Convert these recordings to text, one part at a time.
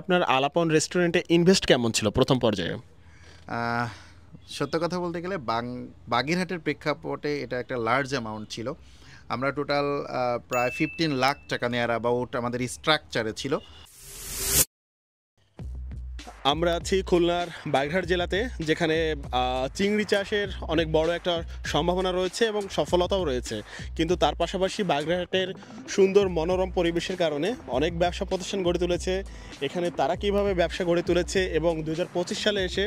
আপনার আলাপন রেস্টুরেন্টে ইনভেস্ট কেমন ছিল প্রথম পর্যায়ে? আহ, সত্য কথা বলতে গেলে বাগেরহাটের প্রেক্ষাপটে এটা একটা লার্জ অ্যামাউন্ট ছিল। আমরা টোটাল প্রায় 15 লাখ টাকা নেয়ার অ্যাবাউট আমাদের স্ট্রাকচারে ছিল। আমরা আছি খুলনার বাগেরহাট জেলাতে, যেখানে চিংড়ি চাষের অনেক বড় একটা সম্ভাবনা রয়েছে এবং সফলতাও রয়েছে। কিন্তু তার পাশাপাশি বাগেরহাটের সুন্দর মনোরম পরিবেশের কারণে অনেক ব্যবসা প্রতিষ্ঠান গড়ে তুলেছে। এখানে তারা কিভাবে ব্যবসা গড়ে তুলেছে এবং 2025 সালে এসে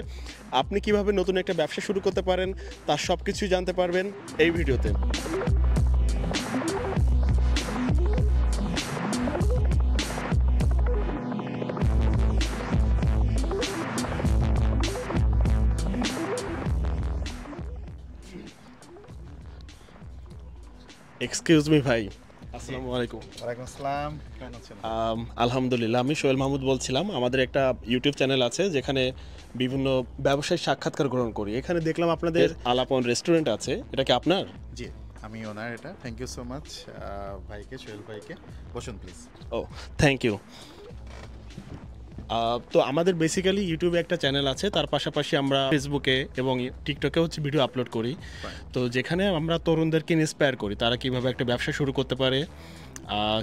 আপনি কিভাবে নতুন একটা ব্যবসা শুরু করতে পারেন, তার সব কিছুই জানতে পারবেন এই ভিডিওতে। এক্সকিউজ মি ভাই, আসসালামু আলাইকুম। ওয়ালাইকুম আসসালাম, কেমন আছেন? আলহামদুলিল্লাহ, আমি সোহেল মাহমুদ বলছিলাম। আমাদের একটা ইউটিউব চ্যানেল আছে যেখানে বিভিন্ন ব্যবসায়িক সাক্ষাৎকার গ্রহণ করি। এখানে দেখলাম আপনাদের আলাপন রেস্টুরেন্ট আছে, এটা কি আপনার? জি, আমি ওনার এটা। থ্যাংক ইউ সো মাচ ভাইকে, সোহেল ভাইকে। বসুন প্লিজ। O, thank you. তো আমাদের বেসিক্যালি ইউটিউবে একটা চ্যানেল আছে, তার পাশাপাশি আমরা ফেসবুকে এবং টিকটকে ভিডিও আপলোড করি। তো যেখানে আমরা তরুণদেরকে ইন্সপায়ার করি তারা কিভাবে একটা ব্যবসা শুরু করতে পারে,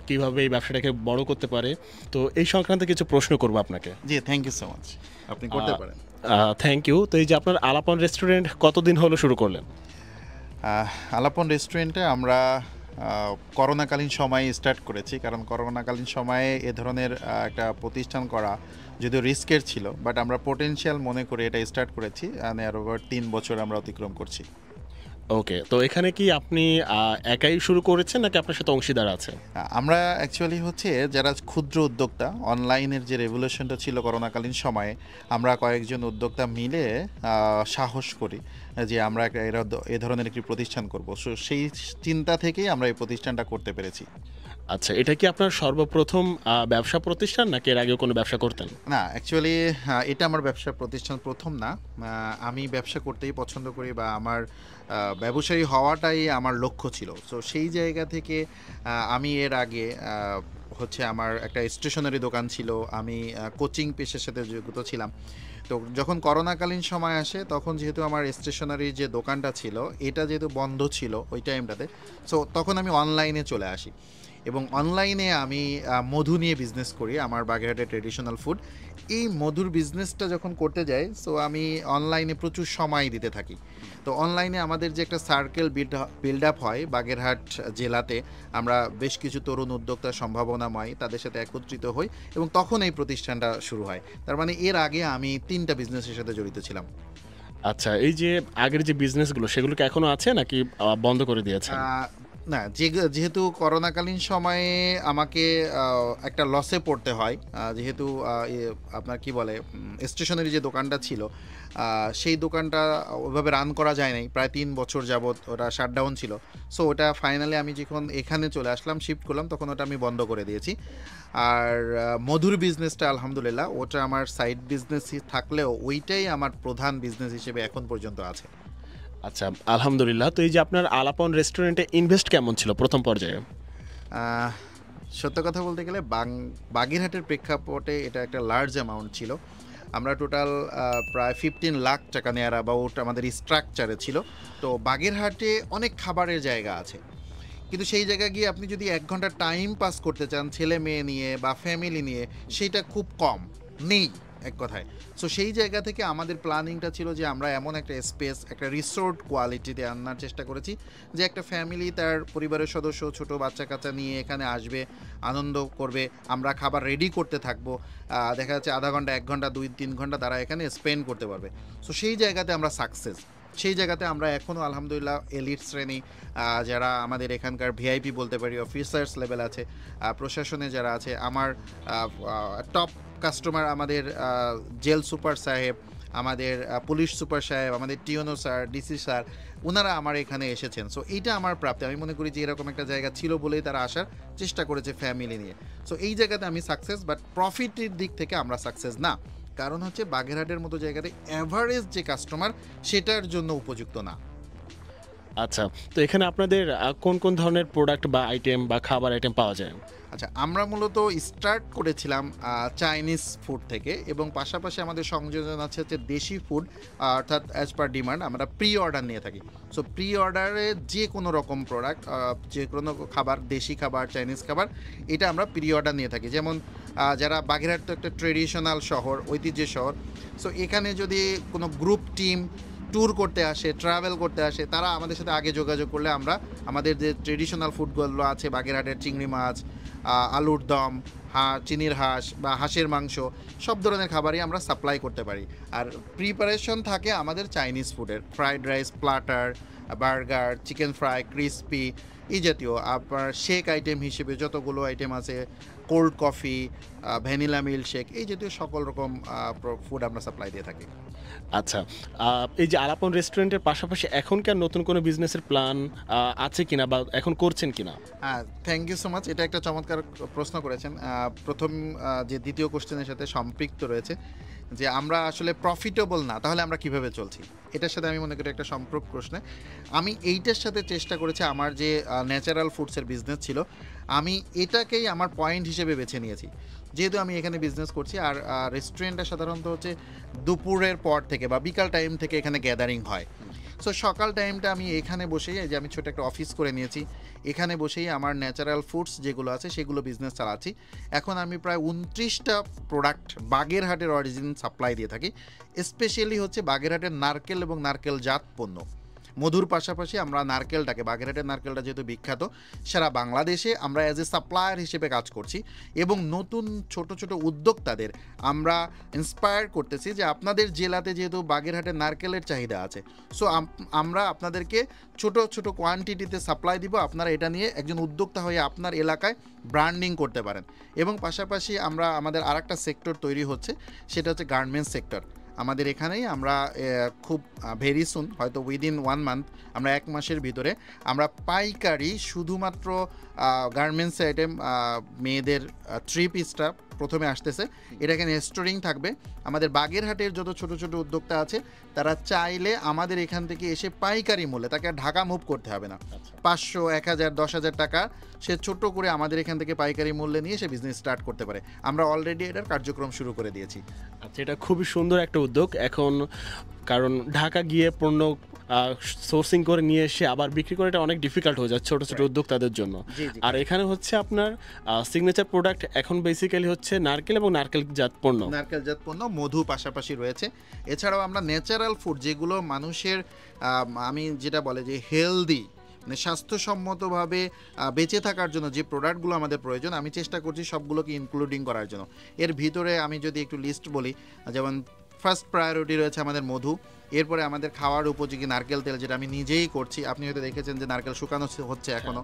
কিভাবে এই ব্যবসাটাকে বড় করতে পারে। তো এই সংক্রান্ত কিছু প্রশ্ন করবো আপনাকে। জি, থ্যাংক ইউ সো মাচ, আপনি করতে পারেন। Thank you. তো এই যে আপনার আলাপন রেস্টুরেন্ট কতদিন হলো শুরু করলেন? আলাপন রেস্টুরেন্টে আমরা করোনাকালীন সময়ে স্টার্ট করেছি, কারণ করোনাকালীন সময়ে এ ধরনের একটা প্রতিষ্ঠান করা যদিও রিস্কের ছিল, বাট আমরা পোটেনশিয়াল মনে করে এটা স্টার্ট করেছি। আর ওভার 3 বছর আমরা অতিক্রম করছি। ওকে, তো এখানে কি আপনি একাই শুরু করেছেন নাকি আপনার সাথে অংশীদার আছে? আমরা অ্যাকচুয়ালি হচ্ছে যারা ক্ষুদ্র উদ্যোক্তা, অনলাইনের যে রেভলিউশনটা ছিল করোনাকালীন সময়ে, আমরা কয়েকজন উদ্যোক্তা মিলে সাহস করি যে আমরা এ ধরনের একটি প্রতিষ্ঠান করব। সো সেই চিন্তা থেকেই আমরা এই প্রতিষ্ঠানটা করতে পেরেছি। আচ্ছা, এটা কি আপনার সর্বপ্রথম ব্যবসা প্রতিষ্ঠান নাকি এর আগেও কোনো ব্যবসা করতেন? না, অ্যাকচুয়ালি এটা আমার ব্যবসা প্রতিষ্ঠান প্রথম না। আমি ব্যবসা করতেই পছন্দ করি, বা আমার ব্যবসায়ী হওয়াটাই আমার লক্ষ্য ছিল। সো সেই জায়গা থেকে আমি এর আগে হচ্ছে আমার একটা স্টেশনারি দোকান ছিল। আমি কোচিং পেশার সাথে যুক্ত ছিলাম। তো যখন করোনাকালীন সময় আসে, তখন যেহেতু আমার স্টেশনারি যে দোকানটা ছিল এটা যেহেতু বন্ধ ছিল ওই টাইমটাতে, সো তখন আমি অনলাইনে চলে আসি। এবং অনলাইনে আমি মধু নিয়ে বিজনেস করি, আমার বাগেরহাটের ট্রেডিশনাল ফুড। এই মধুর বিজনেসটা যখন করতে যাই, সো আমি অনলাইনে প্রচুর সময় দিতে থাকি। তো অনলাইনে আমাদের যে একটা সার্কেল বিল্ড আপ হয় বাগেরহাট জেলাতে, আমরা বেশ কিছু তরুণ উদ্যোক্তা সম্ভাবনাময় তাদের সাথে একত্রিত হই, এবং তখন এই প্রতিষ্ঠানটা শুরু হয়। তার মানে এর আগে আমি 3টা বিজনেসের সাথে জড়িত ছিলাম। আচ্ছা, এই যে আগের যে বিজনেসগুলো সেগুলো কি এখনো আছে নাকি বন্ধ করে দিয়েছেন? না, যেহেতু করোনাকালীন সময়ে আমাকে একটা লসে পড়তে হয়, যেহেতু আপনার কি বলে, স্টেশনারি যে দোকানটা ছিল সেই দোকানটা ওইভাবে রান করা যায় নাই, প্রায় 3 বছর যাবৎ ওটা শাটডাউন ছিল। সো ওটা ফাইনালি আমি যখন এখানে চলে আসলাম, শিফট করলাম, তখন ওটা আমি বন্ধ করে দিয়েছি। আর মধুর বিজনেসটা আলহামদুলিল্লাহ ওটা আমার সাইড বিজনেস থাকলেও ওইটাই আমার প্রধান বিজনেস হিসেবে এখন পর্যন্ত আছে। আচ্ছা, আলহামদুলিল্লাহ। তো এই যে আপনার আলাপন রেস্টুরেন্টে ইনভেস্ট কেমন ছিল প্রথম পর্যায়ে? আহ, সত্য কথা বলতে গেলে বাগেরহাটের প্রেক্ষাপটে এটা একটা লার্জ অ্যামাউন্ট ছিল। আমরা টোটাল প্রায় 15 লাখ টাকা নেয়ার অ্যাবাউট আমাদের স্ট্রাকচারে ছিল। তো বাগেরহাটে অনেক খাবারের জায়গা আছে, কিন্তু সেই জায়গায় গিয়ে আপনি যদি 1 ঘন্টা টাইম পাস করতে চান ছেলে মেয়ে নিয়ে বা ফ্যামিলি নিয়ে, সেইটা খুব কম, নেই এক কথায়। সো সেই জায়গা থেকে আমাদের প্ল্যানিংটা ছিল যে আমরা এমন একটা স্পেস, একটা রিসোর্ট কোয়ালিটিতে আনার চেষ্টা করেছি, যে একটা ফ্যামিলি তার পরিবারের সদস্য ছোট বাচ্চা কাচ্চা নিয়ে এখানে আসবে, আনন্দ করবে, আমরা খাবার রেডি করতে থাকবো, দেখা যাচ্ছে আধা ঘন্টা 1 ঘন্টা 2-3 ঘন্টা তারা এখানে স্পেন্ড করতে পারবে। সো সেই জায়গাতে আমরা সাকসেস। সেই জায়গাতে আমরা এখনও আলহামদুলিল্লাহ এলিট শ্রেণী, যারা আমাদের এখানকার ভিআইপি বলতে পারি, অফিসার্স লেভেল আছে, প্রশাসনে যারা আছে, আমার টপ কাস্টমার আমাদের জেল সুপার সাহেব, আমাদের পুলিশ সুপার সাহেব, আমাদের টিওনো স্যার, ডিসি স্যার, ওনারা আমার এখানে এসেছেন। সো এইটা আমার প্রাপ্তি। আমি মনে করি যে এরকম একটা জায়গা ছিল বলেই তারা আসার চেষ্টা করেছে ফ্যামিলি নিয়ে। সো এই জায়গাতে আমি সাকসেস, বাট প্রফিটের দিক থেকে আমরা সাকসেস না। কারণ হচ্ছে বাগেরহাটের মতো জায়গাতে অ্যাভারেজ যে কাস্টমার সেটার জন্য উপযুক্ত না। আচ্ছা, তো এখানে আপনাদের কোন কোন ধরনের প্রোডাক্ট বা আইটেম বা খাবার আইটেম পাওয়া যায়? আচ্ছা, আমরা মূলত স্টার্ট করেছিলাম চাইনিজ ফুড থেকে, এবং পাশাপাশি আমাদের সংযোজন আছে হচ্ছে দেশি ফুড, অর্থাৎ অ্যাজ পার ডিমান্ড আমরা প্রি অর্ডার নিয়ে থাকি। সো প্রি অর্ডারে যে কোনো রকম প্রোডাক্ট, যে কোনো খাবার, দেশি খাবার, চাইনিজ খাবার, এটা আমরা প্রি অর্ডার নিয়ে থাকি। যেমন যারা বাগেরহাট তো একটা ট্রেডিশনাল শহর, ঐতিহ্যের শহর, সো এখানে যদি কোনো গ্রুপ টিম ট্যুর করতে আসে, ট্রাভেল করতে আসে, তারা আমাদের সাথে আগে যোগাযোগ করলে আমরা আমাদের যে ট্রেডিশনাল ফুডগুলো আছে, বাগেরহাটের চিংড়ি মাছ, আলুর দম, চিনির হাঁস বা হাঁসের মাংস, সব ধরনের খাবারই আমরা সাপ্লাই করতে পারি। আর প্রিপারেশন থাকে আমাদের চাইনিজ ফুডের, fried rice, platter, burger, chicken fry, crispy, এই জাতীয় আপনার শেক আইটেম হিসেবে যতগুলো আইটেম আছে, cold coffee, vanilla milk shake, এই জাতীয় সকল রকম ফুড আমরা সাপ্লাই দিয়ে থাকি। আচ্ছা, এই যে আলাপন রেস্টুরেন্টের পাশাপাশি এখন কি আর নতুন কোনো বিজনেসের প্ল্যান আছে কিনা বা এখন করছেন কিনা? থ্যাংক ইউ সো মাচ, এটা একটা চমৎকার প্রশ্ন করেছেন। প্রথম যে দ্বিতীয় কোশ্চেনের সাথে সম্পৃক্ত রয়েছে, যে আমরা আসলে প্রফিটেবল না, তাহলে আমরা কিভাবে চলছি, এটার সাথে আমি মনে করি একটা সম্পর্ক প্রশ্নে আমি এইটার সাথে চেষ্টা করেছি। আমার যে ন্যাচারাল ফুডসের বিজনেস ছিল, আমি এটাকেই আমার পয়েন্ট হিসেবে বেছে নিয়েছি, যেহেতু আমি এখানে বিজনেস করছি। আর রেস্টুরেন্টটা সাধারণত হচ্ছে দুপুরের পর থেকে বা বিকাল টাইম থেকে এখানে গ্যাদারিং হয়। সো সকাল টাইমটা আমি এখানে বসেই, যে আমি ছোট একটা অফিস করে নিয়েছি, এখানে বসেই আমার ন্যাচারাল ফুডস যেগুলো আছে সেগুলো বিজনেস চালাচ্ছি। এখন আমি প্রায় 29টা প্রোডাক্ট বাগেরহাটের অরিজিন সাপ্লাই দিয়ে থাকি। স্পেশালি হচ্ছে বাগেরহাটের নারকেল এবং নারকেল জাত পণ্য। মধুর পাশাপাশি আমরা নারকেলটাকে, বাগেরহাটের নারকেলটা যেহেতু বিখ্যাত, সারা বাংলাদেশে আমরা অ্যাজ এ সাপ্লায়ার হিসেবে কাজ করছি, এবং নতুন ছোট ছোট উদ্যোক্তাদের আমরা ইন্সপায়ার করতেছি যে আপনাদের জেলাতে যেহেতু বাগেরহাটের নারকেলের চাহিদা আছে, সো আমরা আপনাদেরকে ছোট ছোট কোয়ান্টিটিতে সাপ্লাই দিব, আপনারা এটা নিয়ে একজন উদ্যোক্তা হয়ে আপনার এলাকায় ব্র্যান্ডিং করতে পারেন। এবং পাশাপাশি আমরা আমাদের আরেকটা সেক্টর তৈরি হচ্ছে, সেটা হচ্ছে গার্মেন্টস সেক্টর। আমাদের এখানেই আমরা খুব ভেরি সুন, হয়তো উইদিন 1 মান্থ, আমরা 1 মাসের ভিতরে আমরা পাইকারি শুধুমাত্র গার্মেন্টস আইটেম, মেয়েদের 3 পিসটা প্রথমে আসতেছে। এটা এখানে স্টোরিং থাকবে। আমাদের বাগেরহাটের যত ছোট ছোট উদ্যোক্তা আছে, তারা চাইলে আমাদের এখান থেকে এসে পাইকারি মূল্যে, তাকে আর ঢাকা মুভ করতে হবে না, 500, 1000, 10,000 টাকা সে ছোট করে আমাদের এখান থেকে পাইকারি মূল্যে নিয়ে সে বিজনেস স্টার্ট করতে পারে। আমরা অলরেডি এটার কার্যক্রম শুরু করে দিয়েছি। আচ্ছা, এটা খুবই সুন্দর একটা উদ্যোগ এখন, কারণ ঢাকা গিয়ে পণ্য সোর্সিং করে নিয়ে এসে আবার বিক্রি করে এটা অনেক ডিফিকাল্ট হয়ে যায় ছোট ছোট উদ্যোক্তাদের জন্য। আর এখানে হচ্ছে আপনার সিগনেচার প্রোডাক্ট এখন বেসিক্যালি হচ্ছে নারকেল এবং নারকেলজাত পণ্য, নারকেলজাত পণ্য, মধু পাশাপাশি রয়েছে। এছাড়াও আমরা ন্যাচারাল ফুড, যেগুলো মানুষের আমি যেটা বলে যে হেলদি, মানে স্বাস্থ্যসম্মতভাবে বেঁচে থাকার জন্য যে প্রোডাক্টগুলো আমাদের প্রয়োজন, আমি চেষ্টা করছি সবগুলোকে ইনক্লুডিং করার জন্য। এর ভিতরে আমি যদি একটু লিস্ট বলি, যেমন ফার্স্ট প্রায়োরিটি রয়েছে আমাদের মধু, এরপরে আমাদের খাওয়ার উপযোগী নারকেল তেল, যেটা আমি নিজেই করছি, আপনি হয়তো দেখেছেন যে নারকেল শুকানো হচ্ছে এখনও।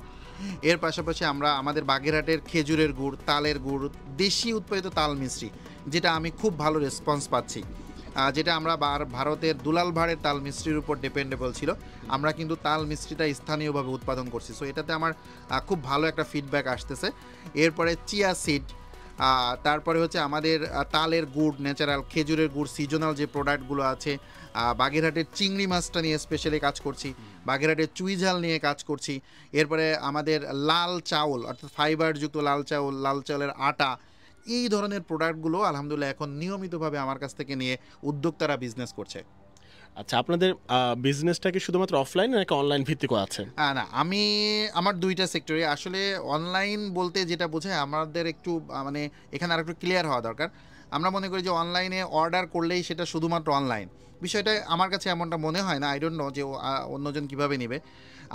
এর পাশাপাশি আমরা আমাদের বাগেরহাটের খেজুরের গুড়, তালের গুড়, দেশি উৎপাদিত তাল মিশ্রি, যেটা আমি খুব ভালো রেসপন্স পাচ্ছি, যেটা আমরা ভারতের দুলাল ভাড়ের তাল মিস্ত্রির উপর ডিপেন্ডেবল ছিল, আমরা কিন্তু তাল মিস্ত্রিটা স্থানীয়ভাবে উৎপাদন করছি। সো এটাতে আমার খুব ভালো একটা ফিডব্যাক আসতেছে। এরপরে চিয়া সিড, তারপরে হচ্ছে আমাদের তালের গুড়, ন্যাচারাল খেজুরের গুড়, সিজনাল যে প্রোডাক্টগুলো আছে, বাগেরহাটের চিংড়ি মাছটা নিয়ে স্পেশালি কাজ করছি, বাগেরহাটের চুই ঝাল নিয়ে কাজ করছি। এরপরে আমাদের লাল চাউল, অর্থাৎ ফাইবারযুক্ত লাল চাউল, লাল চাউলের আটা, এই ধরনের প্রোডাক্টগুলো আলহামদুলিল্লাহ এখন নিয়মিতভাবে আমার কাছ থেকে নিয়ে উদ্যোক্তারা বিজনেস করছে। আচ্ছা, আপনাদের বিজনেসটা কি শুধুমাত্র অফলাইন নাকি অনলাইন ভিত্তিক আছে? না, আমি আমার দুইটা সেক্টরে, আসলে অনলাইন বলতে যেটা বোঝায় আমাদের একটু মানে এখানে আর একটু ক্লিয়ার হওয়া দরকার। আমরা মনে করি যে অনলাইনে অর্ডার করলেই সেটা শুধুমাত্র অনলাইন, বিষয়টা আমার কাছে এমনটা মনে হয় না। আই ডোন্ট নো যে অন্যজন কীভাবে নেবে।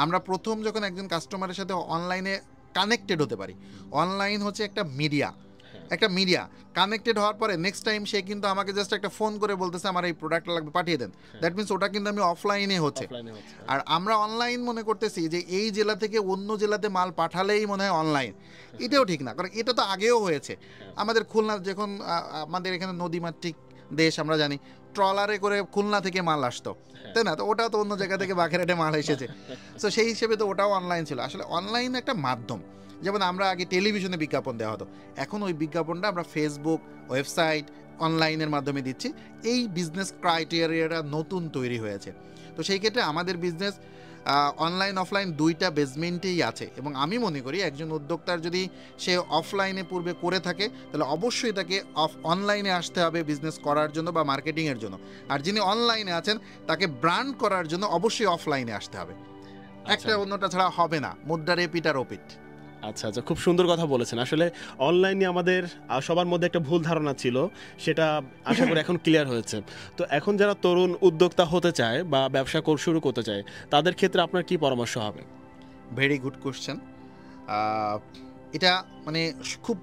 আমরা প্রথম যখন একজন কাস্টমারের সাথে অনলাইনে কানেক্টেড হতে পারি, অনলাইন হচ্ছে একটা মিডিয়া, কানেক্টেড হওয়ার পরে নেক্সট টাইম সে কিন্তু আমাকে জাস্ট একটা ফোন করে বলতেছে আমার এই প্রোডাক্টটা লাগবে, পাঠিয়ে দেন। দ্যাট মিনস ওটা কিন্তু আমি অফলাইনে হচ্ছে। আর আমরা অনলাইন মনে করতেছি যে এই জেলা থেকে অন্য জেলাতে মাল পাঠালেই মনে হয় অনলাইন, এটাও ঠিক না, কারণ এটা তো আগেও হয়েছে। আমাদের খুলনা, যখন আমাদের এখানে নদীমাতৃক দেশ, আমরা জানি ট্রলারে করে খুলনা থেকে মাল আসতো, তাই না? তো ওটাও তো অন্য জায়গা থেকে বাগেরহাটে মাল এসেছে। তো সেই হিসেবে তো ওটাও অনলাইন ছিল। আসলে অনলাইন একটা মাধ্যম, যেমন আমরা আগে টেলিভিশনে বিজ্ঞাপন দেওয়া হতো, এখন ওই বিজ্ঞাপনটা আমরা ফেসবুক, ওয়েবসাইট, অনলাইনের মাধ্যমে দিচ্ছি। এই বিজনেস ক্রাইটেরিয়াটা নতুন তৈরি হয়েছে। তো সেই ক্ষেত্রে আমাদের বিজনেস অনলাইন অফলাইন দুইটা বেসমেন্টেই আছে, এবং আমি মনে করি একজন উদ্যোক্তার যদি সে অফলাইনে পূর্বে করে থাকে তাহলে অবশ্যই তাকে অনলাইনে আসতে হবে বিজনেস করার জন্য বা মার্কেটিংয়ের জন্য। আর যিনি অনলাইনে আছেন তাকে ব্র্যান্ড করার জন্য অবশ্যই অফলাইনে আসতে হবে, একটা অন্যটা ছাড়া হবে না, মুদ্রার এপিট আর ওপিট। আচ্ছা আচ্ছা, খুব সুন্দর কথা বলেছেন। আসলে অনলাইনে আমাদের সবার মধ্যে একটা ভুল ধারণা ছিল, সেটা আশা করি এখন ক্লিয়ার হয়েছে। তো এখন যারা তরুণ উদ্যোক্তা হতে চায় বা ব্যবসা শুরু করতে চায় তাদের ক্ষেত্রে আপনার কি পরামর্শ হবে? Very good question. এটা মানে খুব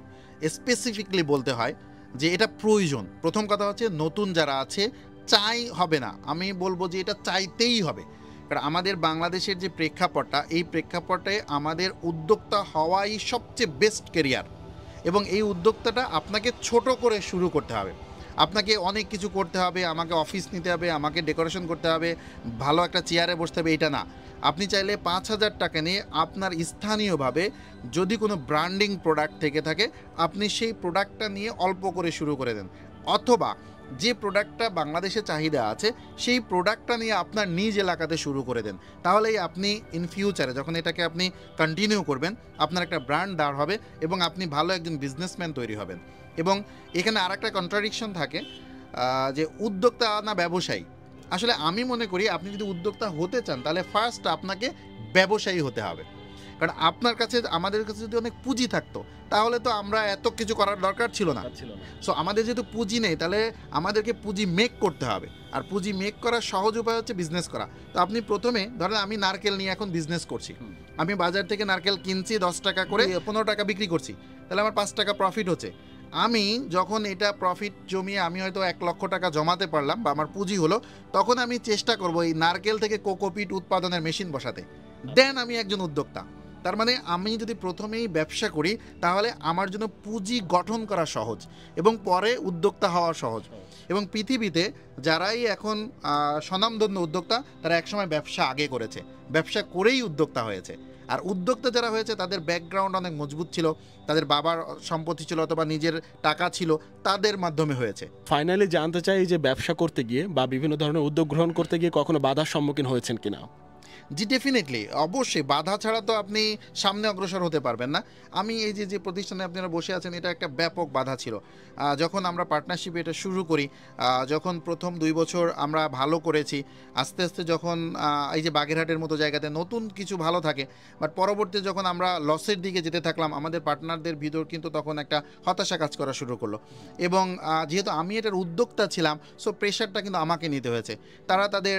স্পেসিফিকলি বলতে হয় যে এটা প্রয়োজন। প্রথম কথা হচ্ছে নতুন যারা আছে চাই হবে না, আমি বলবো যে এটা চাইতেই হবে। কারণ আমাদের বাংলাদেশের যে প্রেক্ষাপটটা, এই প্রেক্ষাপটে আমাদের উদ্যোক্তা হওয়াই সবচেয়ে বেস্ট ক্যারিয়ার, এবং এই উদ্যোক্তাটা আপনাকে ছোট করে শুরু করতে হবে। আপনাকে অনেক কিছু করতে হবে, আমাকে অফিস নিতে হবে, আমাকে ডেকোরেশন করতে হবে, ভালো একটা চেয়ারে বসতে হবে, এটা না। আপনি চাইলে 5,000 টাকা নিয়ে আপনার স্থানীয়ভাবে যদি কোনো ব্র্যান্ডিং প্রোডাক্ট থেকে থাকে আপনি সেই প্রোডাক্টটা নিয়ে অল্প করে শুরু করে দেন, অথবা যে প্রোডাক্টটা বাংলাদেশে চাহিদা আছে সেই প্রোডাক্টটা নিয়ে আপনার নিজ এলাকাতে শুরু করে দেন। তাহলেই আপনি ইন ফিউচারে যখন এটাকে আপনি কন্টিনিউ করবেন আপনার একটা ব্র্যান্ড দাঁড় হবে এবং আপনি ভালো একজন বিজনেসম্যান তৈরি হবেন। এবং এখানে আর একটা কন্ট্রাডিকশন থাকে যে উদ্যোক্তা না ব্যবসায়ী। আসলে আমি মনে করি আপনি যদি উদ্যোক্তা হতে চান তাহলে ফার্স্ট আপনাকে ব্যবসায়ী হতে হবে। কারণ আপনার কাছে আমাদের কাছে যদি অনেক পুঁজি থাকতো তাহলে তো আমরা এত কিছু করার দরকার ছিল না। সো আমাদের যেহেতু পুঁজি নেই তাহলে আমাদেরকে পুঁজি মেক করতে হবে, আর পুঁজি মেক করার সহজ উপায় হচ্ছে বিজনেস করা। তো আপনি প্রথমে ধরেন আমি নারকেল নিয়ে এখন বিজনেস করছি, আমি বাজার থেকে নারকেল কিনছি 10 টাকা করে, 15 টাকা বিক্রি করছি, তাহলে আমার 5 টাকা প্রফিট হচ্ছে। আমি যখন এটা প্রফিট জমিয়ে আমি হয়তো 1 লক্ষ টাকা জমাতে পারলাম বা আমার পুঁজি হলো, তখন আমি চেষ্টা করবো এই নারকেল থেকে কোকোপিট উৎপাদনের মেশিন বসাতে, দেন আমি একজন উদ্যোক্তা। তার মানে আমি যদি প্রথমেই ব্যবসা করি তাহলে আমার জন্য পুঁজি গঠন করা সহজ এবং পরে উদ্যোক্তা হওয়া সহজ। এবং পৃথিবীতে যারাই এখন স্বনামধন্য উদ্যোক্তা তারা একসময় ব্যবসা আগে করেছে, ব্যবসা করেই উদ্যোক্তা হয়েছে। আর উদ্যোক্তা যারা হয়েছে তাদের ব্যাকগ্রাউন্ড অনেক মজবুত ছিল, তাদের বাবার সম্পত্তি ছিল অথবা নিজের টাকা ছিল, তাদের মাধ্যমে হয়েছে। ফাইনালি জানতে চাই যে ব্যবসা করতে গিয়ে বা বিভিন্ন ধরনের উদ্যোগ গ্রহণ করতে গিয়ে কখনো বাধার সম্মুখীন হয়েছেন কিনা? জি ডেফিনেটলি, অবশ্যই বাধা ছাড়া তো আপনি সামনে অগ্রসর হতে পারবেন না। আমি এই যে প্রতিষ্ঠানে আপনারা বসে আছেন এটা একটা ব্যাপক বাধা ছিল। যখন আমরা পার্টনারশিপে এটা শুরু করি, যখন প্রথম 2 বছর আমরা ভালো করেছি, আস্তে আস্তে যখন এই যে বাগেরহাটের মতো জায়গাতে নতুন কিছু ভালো থাকে, বাট পরবর্তীতে যখন আমরা লসের দিকে যেতে থাকলাম আমাদের পার্টনারদের ভিতর কিন্তু তখন একটা হতাশা কাজ করা শুরু করলো। এবং যেহেতু আমি এটার উদ্যোক্তা ছিলাম সো প্রেশারটা কিন্তু আমাকে নিতে হয়েছে। তারা তাদের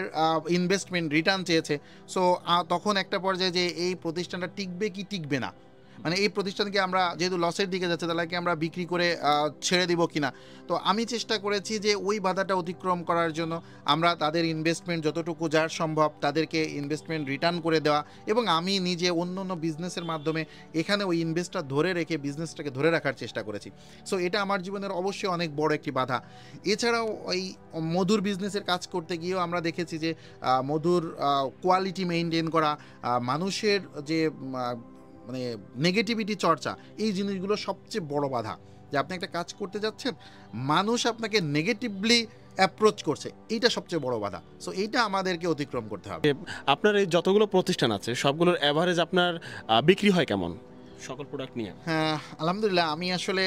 ইনভেস্টমেন্ট রিটার্ন চেয়েছে। সো তখন একটা পর্যায়ে যে এই প্রতিষ্ঠানটা টিকবে কি টিকবে না, মানে এই প্রতিষ্ঠানকে আমরা যেহেতু লসের দিকে যাচ্ছে তাহলে কি আমরা বিক্রি করে ছেড়ে দিব কিনা। তো আমি চেষ্টা করেছি যে ওই বাধাটা অতিক্রম করার জন্য আমরা তাদের ইনভেস্টমেন্ট যতটুকু যার সম্ভব তাদেরকে ইনভেস্টমেন্ট রিটার্ন করে দেওয়া, এবং আমি নিজে অন্য অন্য বিজনেসের মাধ্যমে এখানে ওই ইনভেস্টটা ধরে রেখে বিজনেসটাকে ধরে রাখার চেষ্টা করেছি। সো এটা আমার জীবনের অবশ্যই অনেক বড় একটি বাধা। এছাড়াও ওই মধুর বিজনেসের কাজ করতে গিয়েও আমরা দেখেছি যে মধুর কোয়ালিটি মেনটেন করা, মানুষের যে মানে নেগেটিভিটি চর্চা, এই জিনিসগুলো সবচেয়ে বড় বাধা। যে আপনি একটা কাজ করতে যাচ্ছেন মানুষ আপনাকে নেগেটিভলি অ্যাপ্রোচ করছে, এইটা সবচেয়ে বড় বাধা। সো এইটা আমাদেরকে অতিক্রম করতে হবে। আপনার এই যতগুলো প্রতিষ্ঠান আছে সবগুলোর অ্যাভারেজ আপনার বিক্রি হয় কেমন সকল প্রোডাক্ট নিয়ে? হ্যাঁ আলহামদুলিল্লাহ, আমি আসলে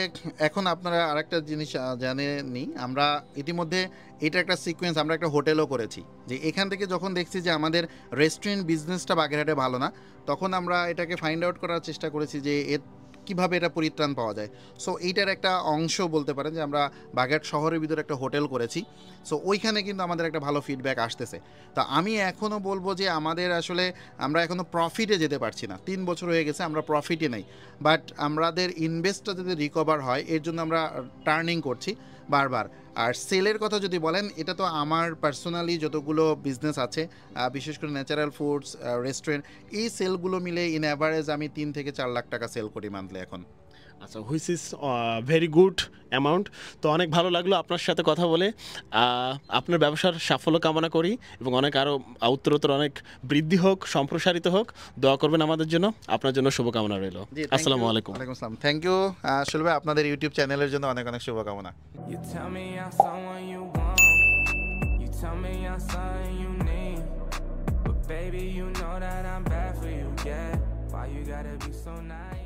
এখন আপনারা আরেকটা জিনিস জানেননি, আমরা ইতিমধ্যে এটা একটা সিকোয়েন্স, আমরা একটা হোটেলও করেছি যে এখান থেকে যখন দেখছি যে আমাদের রেস্টুরেন্ট বিজনেসটা বাগেরহাটে ভালো না, তখন আমরা এটাকে ফাইন্ড আউট করার চেষ্টা করেছি যে কীভাবে এটা পরিত্রাণ পাওয়া যায়। সো এইটার একটা অংশ বলতে পারেন যে আমরা বাগেরহাট শহরের ভিতরে একটা হোটেল করেছি। সো ওইখানে কিন্তু আমাদের একটা ভালো ফিডব্যাক আসতেছে। তা আমি এখনও বলবো যে আমাদের আসলে আমরা এখনও প্রফিটে যেতে পারছি না, 3 বছর হয়ে গেছে আমরা প্রফিটে নেই, বাট আমাদের ইনভেস্টটা যদি রিকভার হয় এর জন্য আমরা টার্নিং করছি বারবার। আর সেলের কথা যদি বলেন, এটা তো আমার পার্সোনালি যতগুলো বিজনেস আছে বিশেষ করে ন্যাচারাল ফুডস, রেস্টুরেন্ট, এই সেলগুলো মিলে ইন অ্যাভারেজ আমি 3 থেকে 4 লাখ টাকা সেল করি মান্থলি এখন। আচ্ছা, which is very good amount. তো অনেক ভালো লাগলো আপনার সাথে কথা বলে। আপনার ব্যবসার সাফল্য কামনা করি এবং অনেক আরও উত্তরোত্তর অনেক বৃদ্ধি হোক, সম্প্রসারিত হোক। দোয়া করবেন আমাদের জন্য, আপনার জন্য শুভকামনা রইল। আসসালামু আলাইকুম। ওয়ালাইকুম আসসালাম। থ্যাংক ইউ আসল ভাই, আপনাদের ইউটিউব চ্যানেলের জন্য অনেক অনেক শুভকামনা। You tell me I'm someone you want, you tell me I'm something you need, but Baby, you know that I'm bad for you, yeah. Why you gotta be so nice?